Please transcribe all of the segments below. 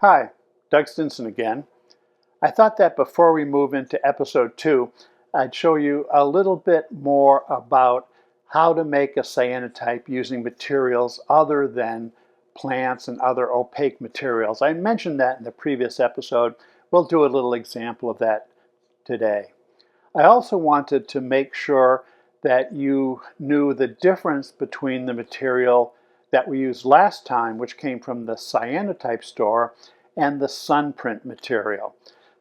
Hi, Doug Stinson again. I thought that before we move into episode 2, I'd show you a little bit more about how to make a cyanotype using materials other than plants and other opaque materials. I mentioned that in the previous episode. We'll do a little example of that today. I also wanted to make sure that you knew the difference between the material that we used last time, which came from the cyanotype store, and the Sunprint material.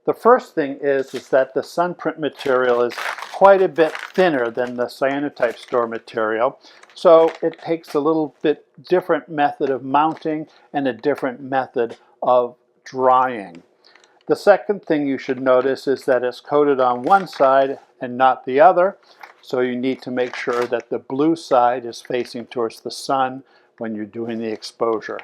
The first thing is that the Sunprint material is quite a bit thinner than the cyanotype store material, so it takes a little bit different method of mounting and a different method of drying. The second thing you should notice is that it's coated on one side and not the other, so you need to make sure that the blue side is facing towards the sun when you're doing the exposure.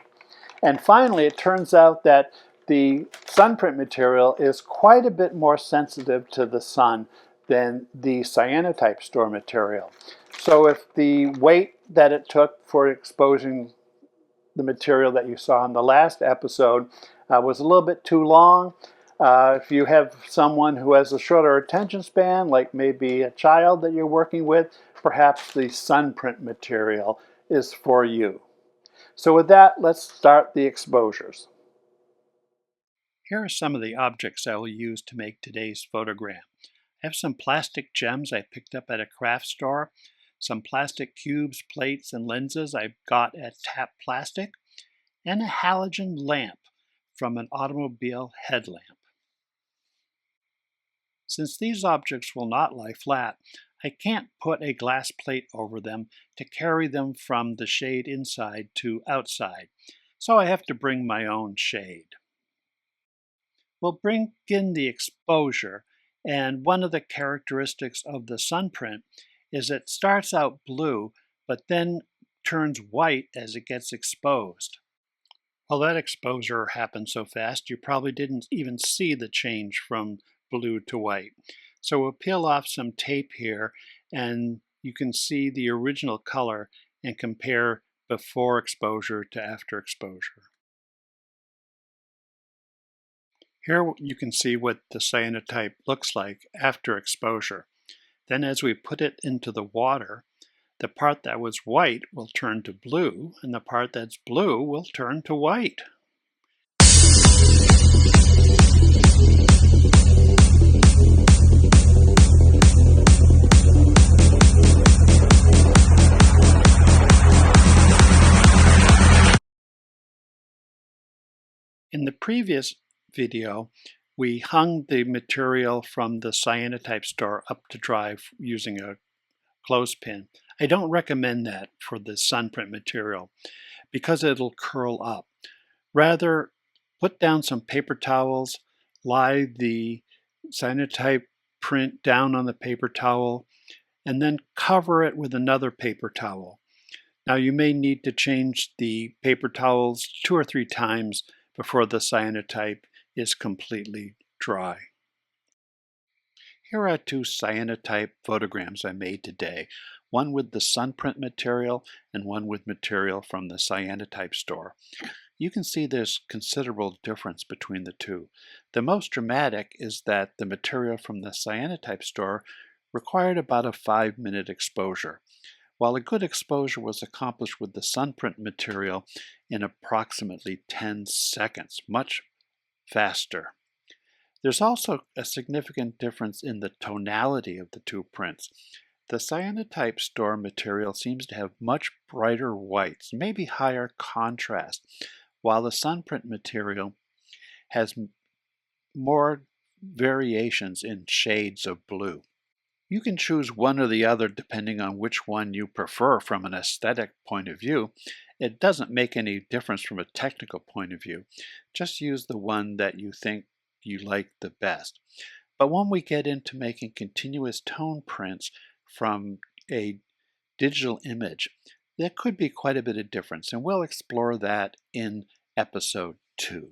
And finally, it turns out that the Sunprint material is quite a bit more sensitive to the sun than the cyanotype store material. So if the wait that it took for exposing the material that you saw in the last episode was a little bit too long, if you have someone who has a shorter attention span, like maybe a child that you're working with, perhaps the Sunprint material is for you. So with that, let's start the exposures. Here are some of the objects I will use to make today's photogram. I have some plastic gems I picked up at a craft store, some plastic cubes, plates, and lenses I got at Tap Plastic, and a halogen lamp from an automobile headlamp. Since these objects will not lie flat, I can't put a glass plate over them to carry them from the shade inside to outside, so I have to bring my own shade. We'll bring in the exposure, and one of the characteristics of the Sunprint is it starts out blue, but then turns white as it gets exposed. Well, that exposure happened so fast you probably didn't even see the change from blue to white. So we'll peel off some tape here and you can see the original color and compare before exposure to after exposure. Here you can see what the cyanotype looks like after exposure. Then as we put it into the water, the part that was white will turn to blue and the part that's blue will turn to white. In the previous video, we hung the material from the cyanotype store up to dry using a clothespin. I don't recommend that for the Sunprint material because it'll curl up. Rather, put down some paper towels, lie the cyanotype print down on the paper towel, and then cover it with another paper towel. Now you may need to change the paper towels 2 or 3 times before the cyanotype is completely dry. Here are 2 cyanotype photograms I made today, one with the Sunprint material and one with material from the cyanotype store. You can see there's considerable difference between the two. The most dramatic is that the material from the cyanotype store required about a 5-minute exposure, while a good exposure was accomplished with the Sunprint material in approximately 10 seconds, much faster. There's also a significant difference in the tonality of the 2 prints. The cyanotype store material seems to have much brighter whites, maybe higher contrast, while the Sunprint material has more variations in shades of blue. You can choose one or the other depending on which one you prefer from an aesthetic point of view. It doesn't make any difference from a technical point of view. Just use the one that you think you like the best. But when we get into making continuous tone prints from a digital image, there could be quite a bit of difference, and we'll explore that in episode 2.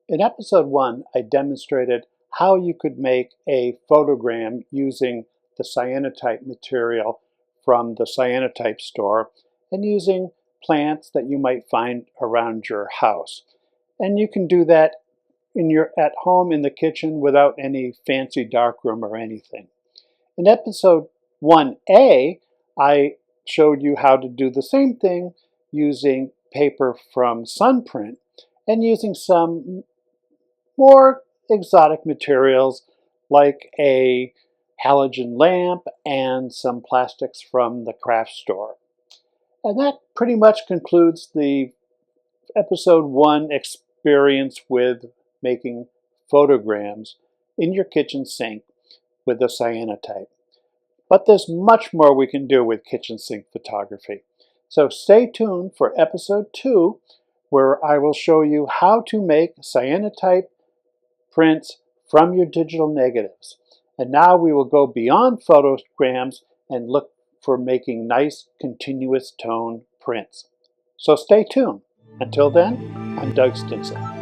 In episode 1, I demonstrated how you could make a photogram using the cyanotype material from the cyanotype store and using plants that you might find around your house. And you can do that at home in the kitchen without any fancy darkroom or anything. In episode 1A, I showed you how to do the same thing using paper from Sunprint and using some more exotic materials like a halogen lamp and some plastics from the craft store. And that pretty much concludes the episode 1 experience with making photograms in your kitchen sink with the cyanotype. But there's much more we can do with kitchen sink photography. So stay tuned for episode 2, where I will show you how to make cyanotype prints from your digital negatives. And now we will go beyond photograms and look for making nice continuous tone prints. So stay tuned. Until then, I'm Doug Stinson.